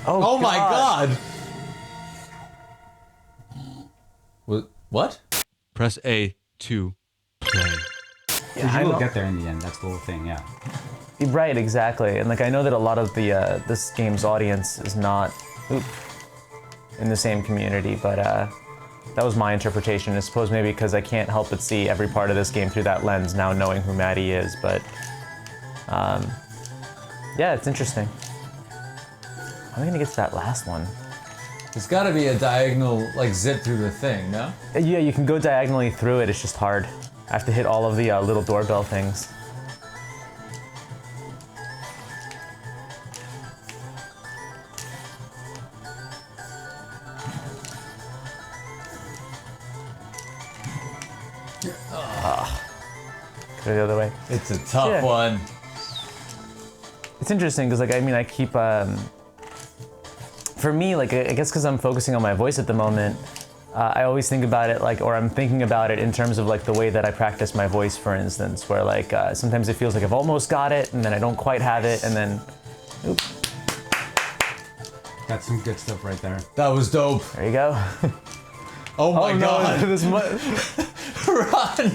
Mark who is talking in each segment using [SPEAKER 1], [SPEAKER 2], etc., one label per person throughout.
[SPEAKER 1] Oh my god! What?
[SPEAKER 2] Press A to play.
[SPEAKER 3] Yeah, you will get there in the end. That's the whole thing. Yeah.
[SPEAKER 4] Right, exactly. And like I know that a lot of the this game's audience is not in the same community, but that was my interpretation. I suppose maybe because I can't help but see every part of this game through that lens now, knowing who Maddie is. But yeah, it's interesting. How am I gonna get to that last one?
[SPEAKER 1] There's gotta be a diagonal, like, zip through the thing, no?
[SPEAKER 4] Yeah, you can go diagonally through it. It's just hard. I have to hit all of the little doorbell things. Go the other way.
[SPEAKER 1] It's a tough one.
[SPEAKER 4] It's interesting because, like, I mean, I keep, for me, like, I guess because I'm focusing on my voice at the moment, I always think about it, like, or I'm thinking about it in terms of, like, the way that I practice my voice, for instance, where, like, sometimes it feels like I've almost got it, and then I don't quite have it, and then, oops.
[SPEAKER 3] That's some good stuff right there.
[SPEAKER 1] That was dope.
[SPEAKER 4] There you go.
[SPEAKER 1] Oh my god.
[SPEAKER 4] No, this
[SPEAKER 1] Run!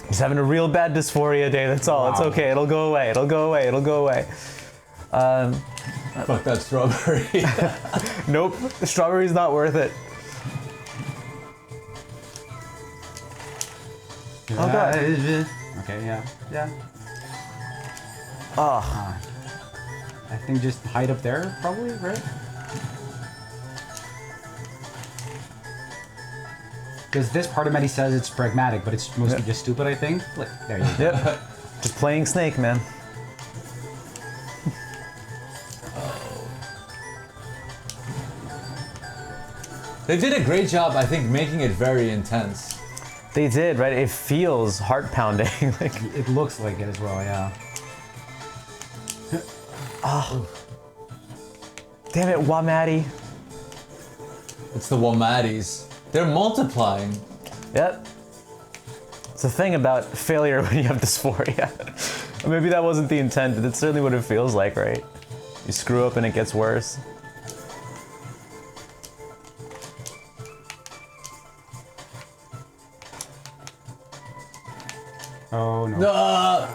[SPEAKER 4] Just having a real bad dysphoria day, that's all. Wow. It's okay, it'll go away, it'll go away, it'll go away.
[SPEAKER 1] Fuck that strawberry.
[SPEAKER 4] Nope, the strawberry's not worth it.
[SPEAKER 3] Oh god. Okay, yeah.
[SPEAKER 4] Oh.
[SPEAKER 3] I think just hide up there, probably, right? Because this part of Maddie says it's pragmatic, but it's mostly just stupid, I think. Like, there you go.
[SPEAKER 4] Yep. Just playing Snake, man.
[SPEAKER 1] They did a great job, I think, making it very intense.
[SPEAKER 4] They did, right? It feels heart-pounding. Like,
[SPEAKER 3] it looks like it as well, yeah.
[SPEAKER 4] Oh. Damn it, Wamati.
[SPEAKER 1] It's the Wamatis. They're multiplying.
[SPEAKER 4] Yep. It's the thing about failure when you have dysphoria. Maybe that wasn't the intent, but it's certainly what it feels like, right? You screw up and it gets worse.
[SPEAKER 3] Oh no.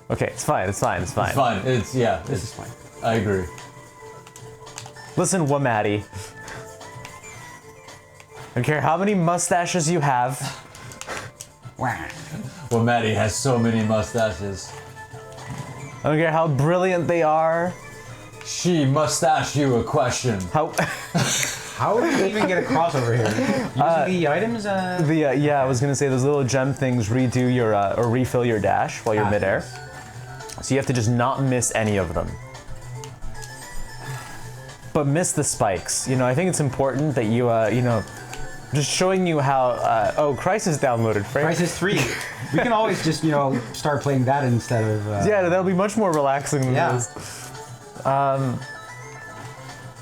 [SPEAKER 4] Okay, it's fine, it's fine, it's fine.
[SPEAKER 1] It's fine, it's, yeah.
[SPEAKER 3] This is fine.
[SPEAKER 1] I agree.
[SPEAKER 4] Listen, Wamati. I don't care how many mustaches you have.
[SPEAKER 1] Well, Maddie has so many mustaches.
[SPEAKER 4] I don't care how brilliant they are.
[SPEAKER 1] She mustached you a question.
[SPEAKER 4] How
[SPEAKER 3] did you even get across over here? Using the items?
[SPEAKER 4] yeah, I was gonna say those little gem things redo your or refill your dash while you're midair. So you have to just not miss any of them. But miss the spikes. You know, I think it's important that you you know, just showing you how oh, Crisis downloaded, right?
[SPEAKER 3] Crisis 3. We can always just, you know, start playing that instead of
[SPEAKER 4] yeah, that'll be much more relaxing than this.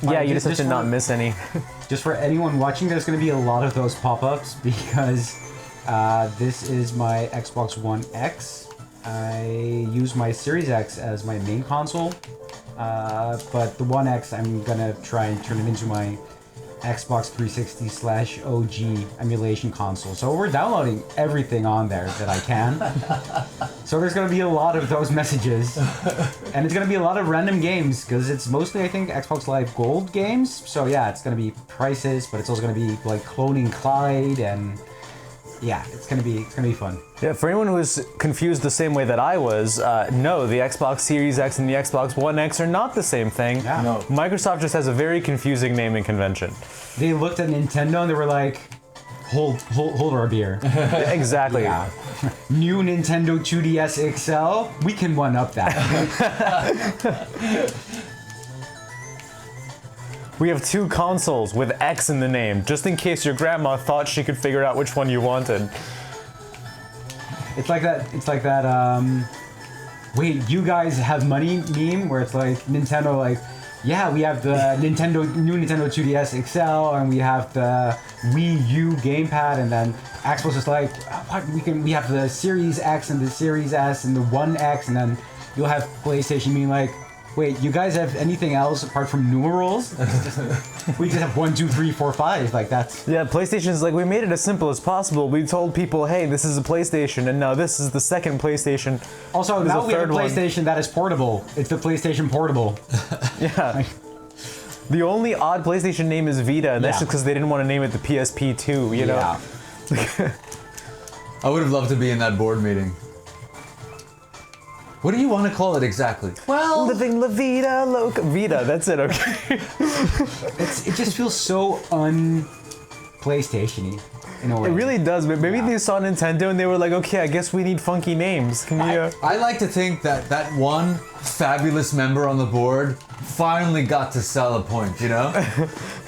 [SPEAKER 4] Yeah, you just have to not miss any.
[SPEAKER 3] Just for anyone watching, there's going to be a lot of those pop-ups because this is my Xbox One X. I use my Series X as my main console, but the One X I'm going to try and turn it into my Xbox 360/OG emulation console. So we're downloading everything on there that I can. So there's going to be a lot of those messages. And it's going to be a lot of random games because it's mostly, I think, Xbox Live Gold games. So yeah, it's going to be Crisis, but it's also going to be like Cloning Clyde and yeah, it's gonna be fun.
[SPEAKER 4] Yeah, for anyone who is confused the same way that I was, no, the Xbox Series X and the Xbox One X are not the same thing.
[SPEAKER 3] Yeah.
[SPEAKER 1] No.
[SPEAKER 4] Microsoft just has a very confusing naming convention.
[SPEAKER 3] They looked at Nintendo and they were like, hold our beer.
[SPEAKER 4] Exactly.
[SPEAKER 3] Yeah. New Nintendo 2DS XL, we can one up that.
[SPEAKER 4] We have two consoles with X in the name, just in case your grandma thought she could figure out which one you wanted.
[SPEAKER 3] It's like that, wait, you guys have money meme where it's like Nintendo like, Yeah, we have the new Nintendo 2DS XL, and we have the Wii U gamepad, and then Xbox is like, what? We have the Series X and the Series S and the One X, and then you'll have PlayStation being like, wait, you guys have anything else apart from numerals? We just have 1, 2, 3, 4, 5. Like that's.
[SPEAKER 4] Yeah, PlayStation's like, we made it as simple as possible. We told people, hey, this is a PlayStation, and now this is the second PlayStation.
[SPEAKER 3] Also,
[SPEAKER 4] There's
[SPEAKER 3] now
[SPEAKER 4] a
[SPEAKER 3] we have a
[SPEAKER 4] third one.
[SPEAKER 3] PlayStation that is portable. It's the PlayStation Portable.
[SPEAKER 4] Yeah. The only odd PlayStation name is Vita, and that's
[SPEAKER 3] Yeah.
[SPEAKER 4] just because they didn't want to name it the PSP2, you know?
[SPEAKER 3] Yeah.
[SPEAKER 1] I would have loved to be in that board meeting. What do you want to call it exactly?
[SPEAKER 3] Well,
[SPEAKER 4] Living La Vida Loca. Vita, that's it, okay.
[SPEAKER 3] it just feels so un-PlayStation-y in a way.
[SPEAKER 4] It really does, but maybe
[SPEAKER 3] Yeah.
[SPEAKER 4] they saw Nintendo and they were like, okay, I guess we need funky names. Can we,
[SPEAKER 1] I like to think that that one fabulous member on the board finally got to sell a point, you know?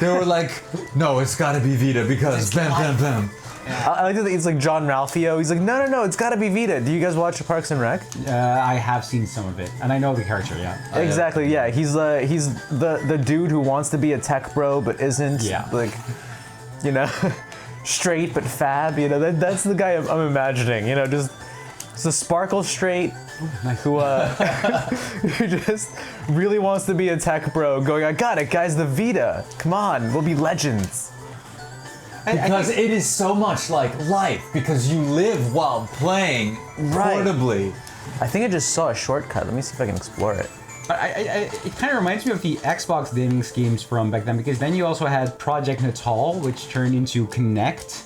[SPEAKER 1] They were like, no, it's gotta be Vita because bam, bam, bam.
[SPEAKER 4] I like to think it's like John Ralphio. He's like, no, it's gotta be Vita. Do you guys watch Parks and Rec?
[SPEAKER 3] I have seen some of it, and I know the character, yeah.
[SPEAKER 4] Exactly, yeah. He's the dude who wants to be a tech bro but isn't.
[SPEAKER 3] Yeah.
[SPEAKER 4] Like, you know, straight but fab. You know, that's the guy I'm imagining. You know, just a sparkle straight who who just really wants to be a tech bro. Going, I got it, guys. The Vita. Come on, we'll be legends.
[SPEAKER 1] Because it is so much like life, because you live while playing
[SPEAKER 4] Right.
[SPEAKER 1] portably.
[SPEAKER 4] I think I just saw a shortcut. Let me see if I can explore it.
[SPEAKER 3] It kind of reminds me of the Xbox naming schemes from back then, because then you also had Project Natal, which turned into Kinect.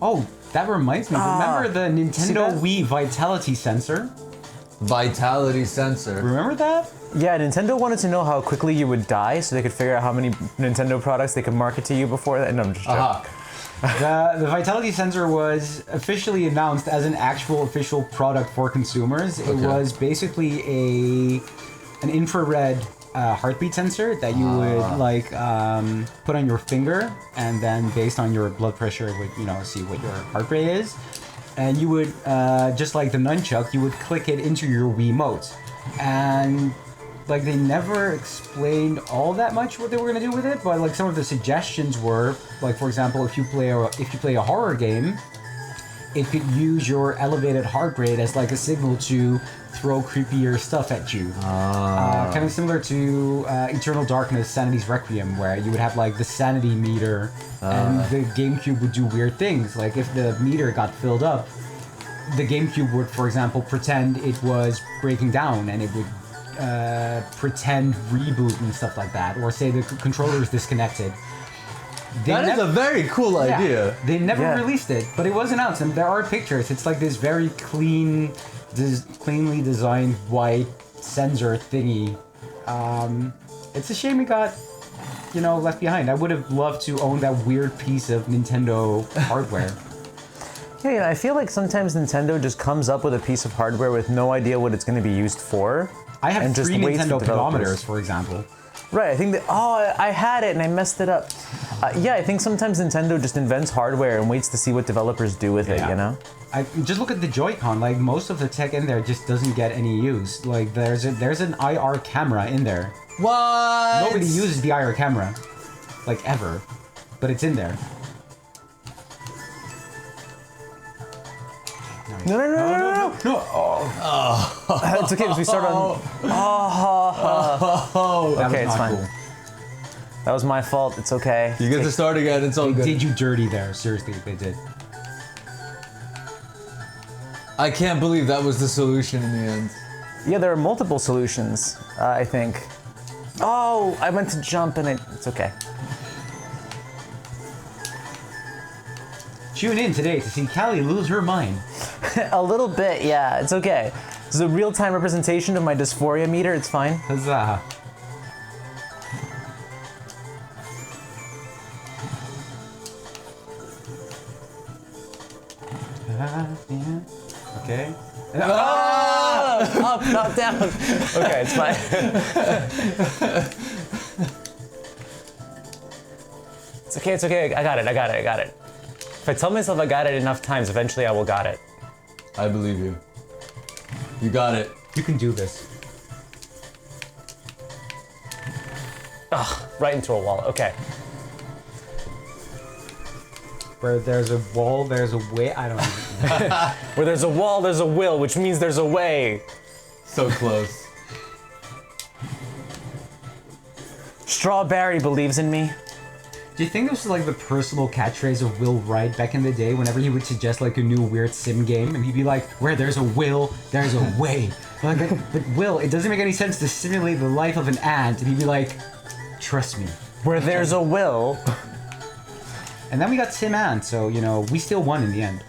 [SPEAKER 3] Oh, that reminds me. Remember the Nintendo
[SPEAKER 4] that?
[SPEAKER 3] Wii Vitality Sensor?
[SPEAKER 1] Vitality sensor.
[SPEAKER 3] Remember that?
[SPEAKER 4] Yeah, Nintendo wanted to know how quickly you would die so they could figure out how many Nintendo products they could market to you before that. No, I'm just joking.
[SPEAKER 3] The Vitality Sensor was officially announced as an actual official product for consumers. It
[SPEAKER 1] Okay.
[SPEAKER 3] was basically an infrared heartbeat sensor that you would put on your finger, and then based on your blood pressure, it would see what your heart rate is, and you would just like the nunchuck, you would click it into your Wiimote, and like they never explained all that much what they were gonna do with it, but like some of the suggestions were, like for example, if you play a horror game, it could use your elevated heart rate as like a signal to throw creepier stuff at you. Kind of similar to Eternal Darkness, Sanity's Requiem, where you would have like the sanity meter, and the GameCube would do weird things. Like if the meter got filled up, the GameCube would, for example, pretend it was breaking down, and it would pretend reboot and stuff like that, or say the controller is disconnected.
[SPEAKER 1] That is a very cool idea.
[SPEAKER 3] They never
[SPEAKER 4] Yeah.
[SPEAKER 3] released it, but it was announced, and there are pictures. It's like this very cleanly designed white sensor thingy. It's a shame it got, left behind. I would have loved to own that weird piece of Nintendo hardware.
[SPEAKER 4] Yeah, I feel like sometimes Nintendo just comes up with a piece of hardware with no idea what it's going to be used for.
[SPEAKER 3] I have
[SPEAKER 4] and just
[SPEAKER 3] 3
[SPEAKER 4] waits for
[SPEAKER 3] Nintendo
[SPEAKER 4] developers.
[SPEAKER 3] pedometers, for example.
[SPEAKER 4] Right, I think that, I had it and I messed it up. Yeah, I think sometimes Nintendo just invents hardware and waits to see what developers do with it,
[SPEAKER 3] Yeah.
[SPEAKER 4] you know?
[SPEAKER 3] Just look at the Joy-Con. Like most of the tech in there just doesn't get any use. Like there's an IR camera in there.
[SPEAKER 1] What?
[SPEAKER 3] Nobody uses the IR camera, like ever, but it's in there.
[SPEAKER 4] No.
[SPEAKER 3] No. Oh,
[SPEAKER 4] It's okay, because we start on...
[SPEAKER 3] that
[SPEAKER 4] Okay,
[SPEAKER 3] was
[SPEAKER 4] it's
[SPEAKER 3] not
[SPEAKER 4] fine.
[SPEAKER 3] cool.
[SPEAKER 4] That was my fault, it's okay.
[SPEAKER 1] You get to start again. It's all
[SPEAKER 3] They
[SPEAKER 1] good.
[SPEAKER 3] did you dirty there. Seriously, they did.
[SPEAKER 1] I can't believe that was the solution in the end.
[SPEAKER 4] Yeah, there are multiple solutions, I think. Oh, I meant to jump and it's okay.
[SPEAKER 3] Tune in today to see Callie lose her mind.
[SPEAKER 4] A little bit, yeah, it's okay. This is a real-time representation of my dysphoria meter, it's fine.
[SPEAKER 3] Huzzah. Okay.
[SPEAKER 4] Up, not down. Okay, it's fine. It's okay. I got it. If I tell myself I got it enough times, eventually I will got it.
[SPEAKER 1] I believe you. You got it.
[SPEAKER 3] You can do this.
[SPEAKER 4] Ugh, right into a wall. Okay.
[SPEAKER 3] Where there's a wall, there's a way. I don't even know.
[SPEAKER 4] Where there's a wall, there's a will, which means there's a way.
[SPEAKER 1] So close.
[SPEAKER 4] Strawberry believes in me.
[SPEAKER 3] Do you think this was like the personal catchphrase of Will Wright back in the day whenever he would suggest like a new weird sim game and he'd be like, where there's a will, there's a way. But Will, it doesn't make any sense to simulate the life of an ant. And he'd be like, trust me.
[SPEAKER 4] Where there's a will.
[SPEAKER 3] And then we got Sim Ant, so, you know, we still won in the end.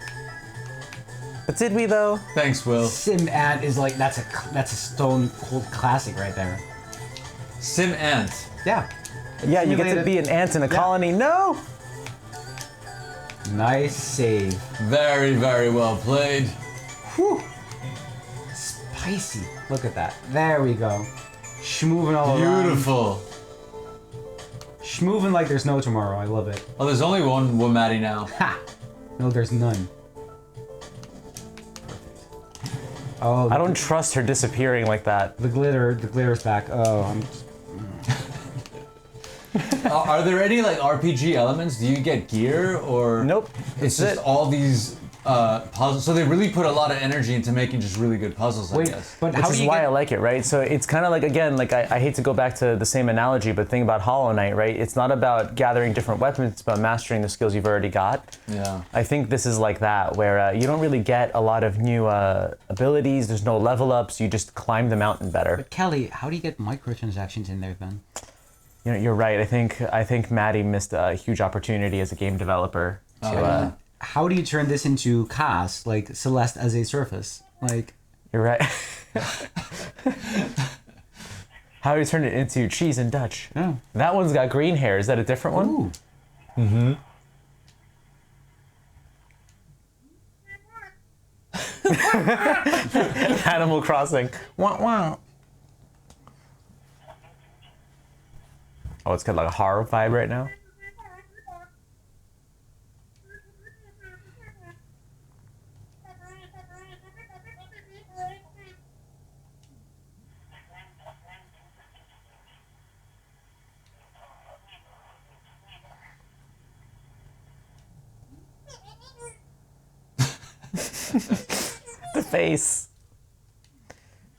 [SPEAKER 4] But did we though?
[SPEAKER 1] Thanks, Will.
[SPEAKER 3] Sim Ant is like, that's a stone cold classic right there.
[SPEAKER 1] Sim Ant.
[SPEAKER 3] Yeah.
[SPEAKER 4] Yeah, you get to
[SPEAKER 3] Simulated-
[SPEAKER 4] be an ant in a colony. No!
[SPEAKER 3] Nice save.
[SPEAKER 1] Very, very well played.
[SPEAKER 3] Whew. Spicy. Look at that. There we go. Schmoovin' all around.
[SPEAKER 1] Beautiful.
[SPEAKER 3] Schmoovin' like there's no tomorrow. I love it.
[SPEAKER 1] Oh, there's only one Womati now.
[SPEAKER 3] Ha! No, there's none. Oh,
[SPEAKER 4] I don't trust her disappearing like that.
[SPEAKER 3] the glitter's back. Oh,
[SPEAKER 1] Are there any like RPG elements? Do you get gear or?
[SPEAKER 4] Nope.
[SPEAKER 1] It's
[SPEAKER 4] That's
[SPEAKER 1] just
[SPEAKER 4] it.
[SPEAKER 1] all these puzzles. So they really put a lot of energy into making just really good puzzles, I
[SPEAKER 3] wait,
[SPEAKER 1] guess.
[SPEAKER 3] but
[SPEAKER 4] Which
[SPEAKER 3] how
[SPEAKER 4] is
[SPEAKER 3] do you
[SPEAKER 4] why I
[SPEAKER 3] get...
[SPEAKER 4] like it, right? So it's kind of like, again, like I hate to go back to the same analogy, but think about Hollow Knight, right? It's not about gathering different weapons, it's about mastering the skills you've already got.
[SPEAKER 1] Yeah.
[SPEAKER 4] I think this is like that, where you don't really get a lot of new abilities, there's no level ups, you just climb the mountain better.
[SPEAKER 3] But Kelly, how do you get microtransactions in there then?
[SPEAKER 4] You know, you're right, I think Maddie missed a huge opportunity as a game developer to...
[SPEAKER 3] How do you turn this into CAS, like Celeste as a surface? Like,
[SPEAKER 4] You're right. How do you turn it into cheese in Dutch?
[SPEAKER 3] yeah.
[SPEAKER 4] That one's got green hair. Is that a different one?
[SPEAKER 3] Ooh.
[SPEAKER 4] Animal Crossing. Wah, wah. Oh, it's got like a horror vibe right now. The face.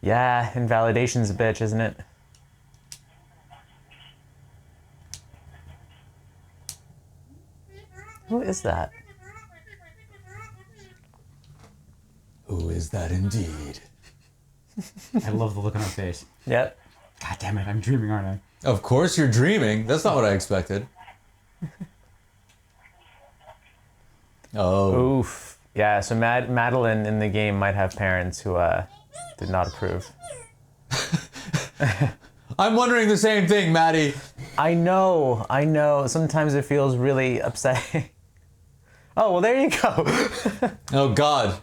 [SPEAKER 4] Yeah, invalidation's a bitch, isn't it? Who is that?
[SPEAKER 1] Who is that indeed?
[SPEAKER 3] I love the look on her face.
[SPEAKER 4] Yep.
[SPEAKER 3] God damn it, I'm dreaming, aren't I?
[SPEAKER 1] Of course you're dreaming. That's not what I expected. Oh.
[SPEAKER 4] Oof. Yeah, so Madeline in the game might have parents who did not approve.
[SPEAKER 1] I'm wondering the same thing, Maddie.
[SPEAKER 4] I know. Sometimes it feels really upsetting. Oh, well, there you go.
[SPEAKER 1] Oh God.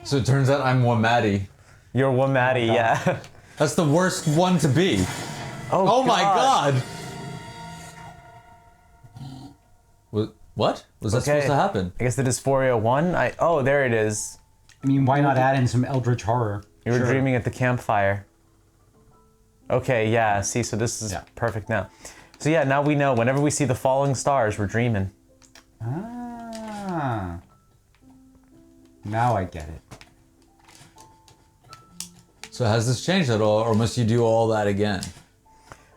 [SPEAKER 1] So it turns out I'm Womati.
[SPEAKER 4] You're Womati, yeah.
[SPEAKER 1] That's the worst one to be.
[SPEAKER 4] Oh,
[SPEAKER 1] Oh my God. What? Was that
[SPEAKER 4] Okay.
[SPEAKER 1] supposed to happen?
[SPEAKER 4] I guess the Dysphoria 1? Oh, there it is.
[SPEAKER 3] I mean, why not add in some Eldritch horror?
[SPEAKER 4] You were
[SPEAKER 3] Sure.
[SPEAKER 4] dreaming at the campfire. Okay, yeah, see, so this is
[SPEAKER 3] Yeah.
[SPEAKER 4] perfect now. So yeah, now we know whenever we see the falling stars, we're dreaming.
[SPEAKER 3] Ah. Now I get it.
[SPEAKER 1] So has this changed at all, or must you do all that again?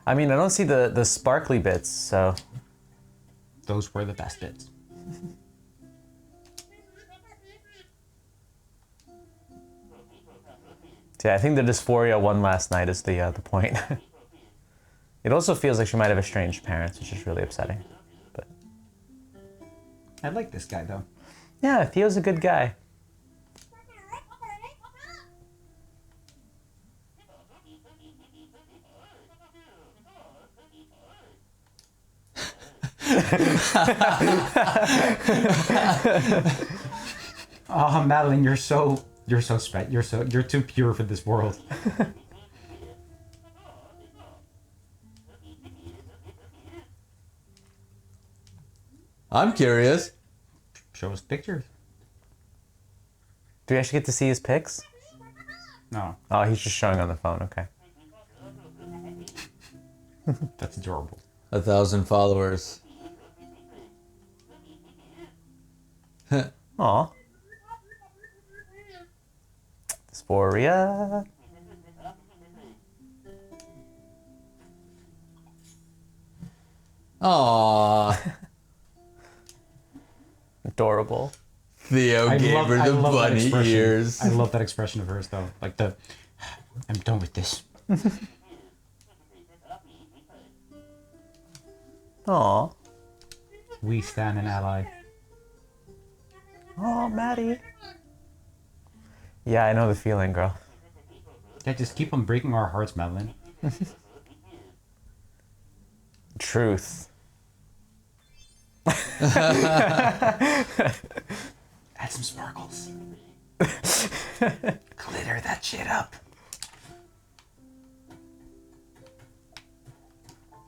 [SPEAKER 4] I mean, I don't see the sparkly bits, so...
[SPEAKER 3] Those were the best bits.
[SPEAKER 4] Yeah, I think the Dysphoria 1 last night is the point. It also feels like she might have estranged parents, which is really upsetting. But
[SPEAKER 3] I like this guy though.
[SPEAKER 4] yeah, Theo's a good guy.
[SPEAKER 3] Oh, Madeline, you're too pure for this world.
[SPEAKER 1] I'm curious.
[SPEAKER 3] Show us pictures.
[SPEAKER 4] Do we actually get to see his pics?
[SPEAKER 3] No.
[SPEAKER 4] Oh, he's just showing on the phone, okay.
[SPEAKER 3] That's adorable.
[SPEAKER 1] 1,000 followers.
[SPEAKER 4] Aw. Dysphoria.
[SPEAKER 1] Aww.
[SPEAKER 4] Adorable.
[SPEAKER 1] Theo gave her the
[SPEAKER 3] that
[SPEAKER 1] bunny
[SPEAKER 3] expression.
[SPEAKER 1] ears.
[SPEAKER 3] I love that expression of hers, though. Like I'm done with this.
[SPEAKER 4] Aw.
[SPEAKER 3] We stand an ally.
[SPEAKER 4] Oh, Maddie. Yeah, I know the feeling, girl.
[SPEAKER 3] Yeah, just keep on breaking our hearts, Madeline.
[SPEAKER 4] Truth.
[SPEAKER 3] Add some sparkles. Glitter that shit up.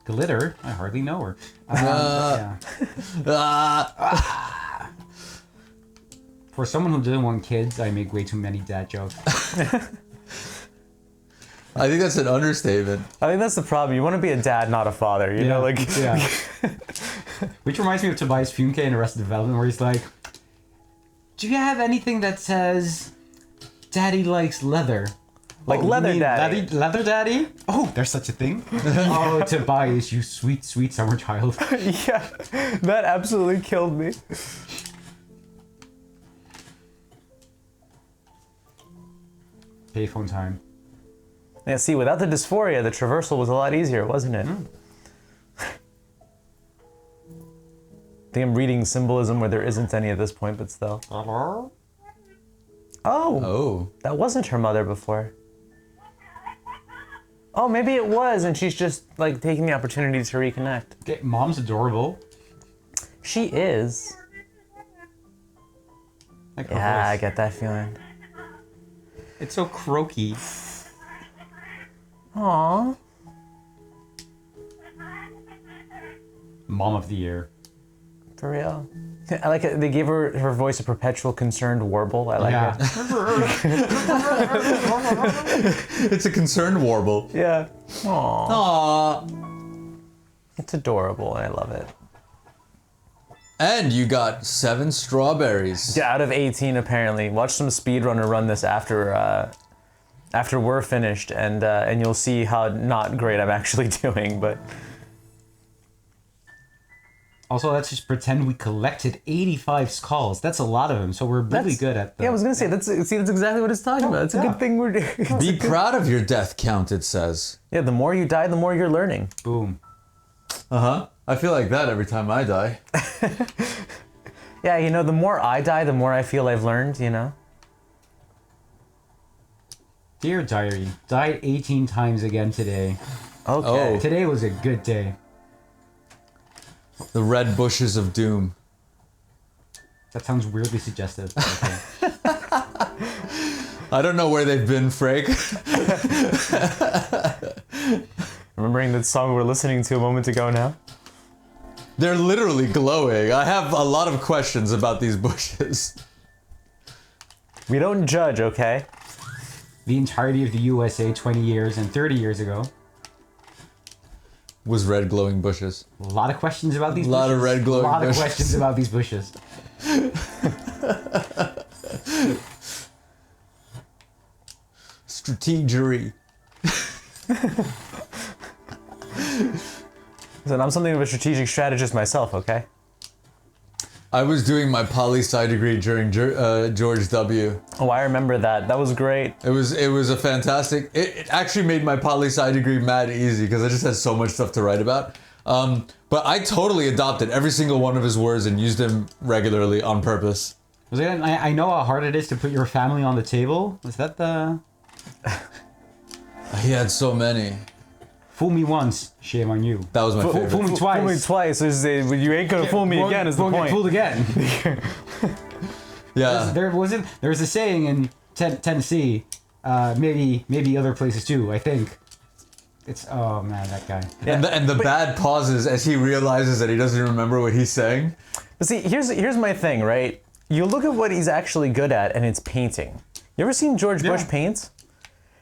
[SPEAKER 3] Glitter? I hardly know her. Yeah. For someone who doesn't want kids, I make way too many dad jokes.
[SPEAKER 1] I think that's an understatement.
[SPEAKER 4] I think that's the problem. You want to be a dad, not a father. You know, like.
[SPEAKER 3] Yeah. Which reminds me of Tobias Funke in Arrested Development, where he's like, "Do you have anything that says, Daddy likes leather?"
[SPEAKER 4] Like
[SPEAKER 3] "Oh, you
[SPEAKER 4] leather
[SPEAKER 3] mean
[SPEAKER 4] daddy.
[SPEAKER 3] Leather daddy? Oh, there's such a thing? Oh, Tobias, you sweet, sweet summer child.
[SPEAKER 4] Yeah, that absolutely killed me.
[SPEAKER 3] Payphone time.
[SPEAKER 4] Yeah, see, without the dysphoria, the traversal was a lot easier, wasn't it? I think I'm reading symbolism where there isn't any at this point, but still.
[SPEAKER 3] Hello?
[SPEAKER 4] Oh,
[SPEAKER 1] Oh.
[SPEAKER 4] that wasn't her mother before. Oh, maybe it was, and she's just, like, taking the opportunity to reconnect.
[SPEAKER 3] Okay, mom's adorable.
[SPEAKER 4] She is.
[SPEAKER 3] Like her
[SPEAKER 4] Yeah, I
[SPEAKER 3] voice.
[SPEAKER 4] get that feeling.
[SPEAKER 3] It's so croaky.
[SPEAKER 4] Aww.
[SPEAKER 3] Mom of the year.
[SPEAKER 4] For real. I like it. They gave her voice a perpetual concerned warble. I like it.
[SPEAKER 1] It's a concerned warble.
[SPEAKER 4] Yeah. Aww.
[SPEAKER 1] Aww.
[SPEAKER 4] It's adorable, and I love it.
[SPEAKER 1] And you got 7 strawberries.
[SPEAKER 4] Yeah, out of 18 apparently. Watch some speedrunner run this after we're finished, and you'll see how not great I'm actually doing. But
[SPEAKER 3] Also, let's just pretend we collected 85 skulls. That's a lot of them, so we're really good at that.
[SPEAKER 4] yeah, I was gonna say that's exactly what it's talking about. It's a
[SPEAKER 3] yeah.
[SPEAKER 4] good thing we're doing.
[SPEAKER 1] Be proud of your death count, it says.
[SPEAKER 4] Yeah, the more you die, the more you're learning.
[SPEAKER 3] Boom.
[SPEAKER 1] Uh-huh. I feel like that every time I die.
[SPEAKER 4] Yeah, you know, the more I die, the more I feel I've learned. You know.
[SPEAKER 3] Dear diary, died 18 times again today.
[SPEAKER 4] Okay.
[SPEAKER 1] Oh.
[SPEAKER 3] Today was a good day.
[SPEAKER 1] The red bushes of doom.
[SPEAKER 3] That sounds weirdly suggestive. Okay.
[SPEAKER 1] I don't know where they've been, Frank.
[SPEAKER 4] Remembering that song we were listening to a moment ago now.
[SPEAKER 1] They're literally glowing. I have a lot of questions about these bushes.
[SPEAKER 4] We don't judge, okay?
[SPEAKER 3] The entirety of the USA 20 years and 30 years ago.
[SPEAKER 1] Was red glowing bushes.
[SPEAKER 3] A lot of questions about these bushes.
[SPEAKER 1] A lot of red glowing
[SPEAKER 3] A lot
[SPEAKER 1] bushes.
[SPEAKER 3] of questions about these bushes.
[SPEAKER 1] Strategery.
[SPEAKER 4] Listen, I'm something of a strategic strategist myself, okay?
[SPEAKER 1] I was doing my poli-sci degree during George W.
[SPEAKER 4] Oh, I remember that. That was great.
[SPEAKER 1] It was a fantastic. It actually made my poli-sci degree mad easy because I just had so much stuff to write about. But I totally adopted every single one of his words and used them regularly on purpose.
[SPEAKER 3] I know how hard it is to put your family on the table. Was that the...
[SPEAKER 1] He had so many.
[SPEAKER 3] Fool me once, shame on you.
[SPEAKER 1] That was my favorite.
[SPEAKER 3] Fool me twice.
[SPEAKER 4] Fool me twice. You ain't gonna fool me again is the
[SPEAKER 3] Won't get
[SPEAKER 4] point.
[SPEAKER 3] fooled again.
[SPEAKER 1] Yeah.
[SPEAKER 3] There was a saying in Tennessee, maybe other places too, I think. It's, oh man, that guy.
[SPEAKER 1] And the bad pauses as he realizes that he doesn't remember what he's saying.
[SPEAKER 4] But see, here's my thing, right? You look at what he's actually good at, and it's painting. You ever seen George Bush paint?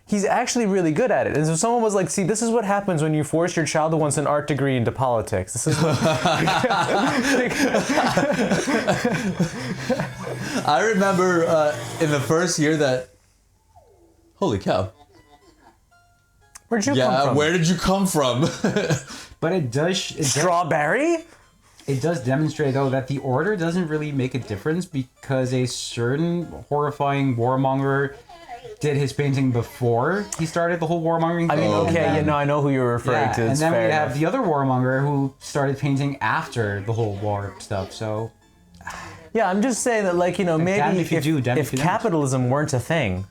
[SPEAKER 4] he's actually really good at it. And so someone was like, see, this is what happens when you force your child who wants an art degree into politics. This is what...
[SPEAKER 1] I remember in the first year that... Holy cow.
[SPEAKER 4] Where'd you come from?
[SPEAKER 1] Where did you come from?
[SPEAKER 3] But it does
[SPEAKER 4] Strawberry?
[SPEAKER 3] it does demonstrate though that the order doesn't really make a difference because a certain horrifying warmonger did his painting before he started the whole warmongering thing.
[SPEAKER 4] I mean, okay,
[SPEAKER 3] and then,
[SPEAKER 4] I know who you're referring to.
[SPEAKER 3] and
[SPEAKER 4] It's
[SPEAKER 3] then we
[SPEAKER 4] fair
[SPEAKER 3] have
[SPEAKER 4] enough.
[SPEAKER 3] the other warmonger who started painting after the whole war stuff. So
[SPEAKER 4] Yeah, I'm just saying that, like, you know, maybe
[SPEAKER 3] damn if you do, damn
[SPEAKER 4] if
[SPEAKER 3] if you don't.
[SPEAKER 4] capitalism weren't a thing,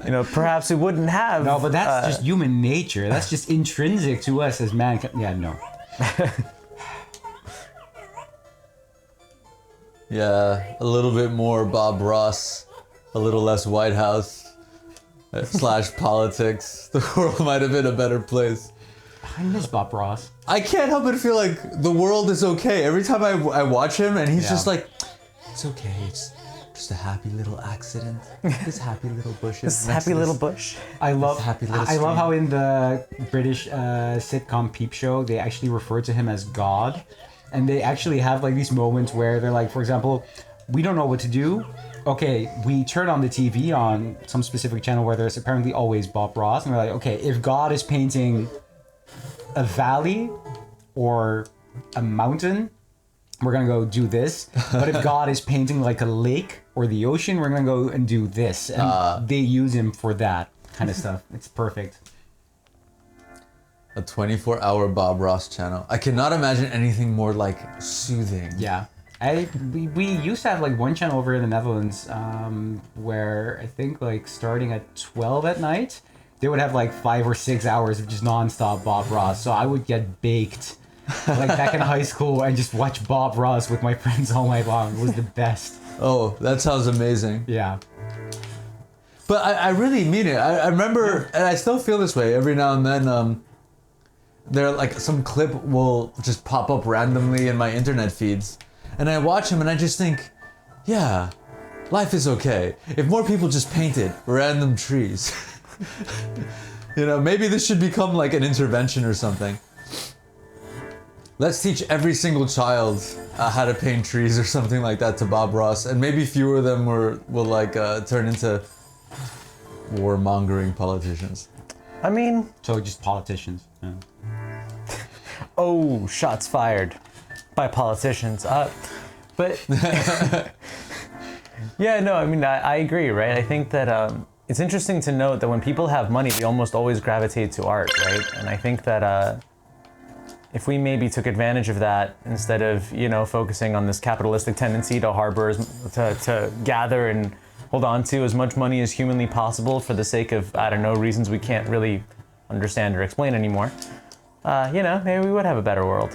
[SPEAKER 4] you know, perhaps we wouldn't have.
[SPEAKER 3] no, but that's just human nature. That's just intrinsic to us as mankind. Yeah, no.
[SPEAKER 1] Yeah, a little bit more Bob Ross, a little less White House / politics. The world might have been a better place.
[SPEAKER 3] I miss Bob Ross.
[SPEAKER 1] I can't help but feel like the world is okay. Every time I watch him and he's
[SPEAKER 3] Yeah.
[SPEAKER 1] just like, it's okay, it's just a happy little accident. This happy little bushes.
[SPEAKER 4] this
[SPEAKER 1] next
[SPEAKER 4] happy
[SPEAKER 1] to
[SPEAKER 4] little
[SPEAKER 1] this-
[SPEAKER 4] bush.
[SPEAKER 3] I love
[SPEAKER 1] happy little
[SPEAKER 3] I love
[SPEAKER 1] stream.
[SPEAKER 3] how in the British sitcom Peep Show they actually refer to him as God, and they actually have like these moments where they're like, for example, we don't know what to do. Okay, we turn on the TV on some specific channel where there's apparently always Bob Ross, and we're like, okay, if God is painting a valley or a mountain, we're gonna go do this. But if God is painting like a lake or the ocean, we're gonna go and do this. And they use him for that kind of stuff. It's perfect.
[SPEAKER 1] A 24-hour Bob Ross channel. I cannot imagine anything more like soothing.
[SPEAKER 3] Yeah. We used to have like one channel over in the Netherlands where I think like starting at 12 at night, they would have like 5 or 6 hours of just nonstop Bob Ross. So I would get baked like back in high school and just watch Bob Ross with my friends all night long. It was the best.
[SPEAKER 1] Oh, that sounds amazing.
[SPEAKER 3] Yeah.
[SPEAKER 1] But I really mean it. I remember, and I still feel this way every now and then. There, like, some clip will just pop up randomly in my internet feeds, and I watch him, and I just think, yeah, life is okay. If more people just painted random trees, you know, maybe this should become like an intervention or something. Let's teach every single child how to paint trees or something like that to Bob Ross, and maybe fewer of them will like turn into warmongering politicians.
[SPEAKER 4] I mean,
[SPEAKER 3] So just politicians. Yeah.
[SPEAKER 4] oh, shots fired by politicians. But yeah, no, I mean, I agree, right? I think that it's interesting to note that when people have money, they almost always gravitate to art, right? And I think that if we maybe took advantage of that instead of, you know, focusing on this capitalistic tendency to harbor, to gather and hold on to as much money as humanly possible for the sake of, I don't know, reasons we can't really understand or explain anymore, you know, maybe we would have a better world.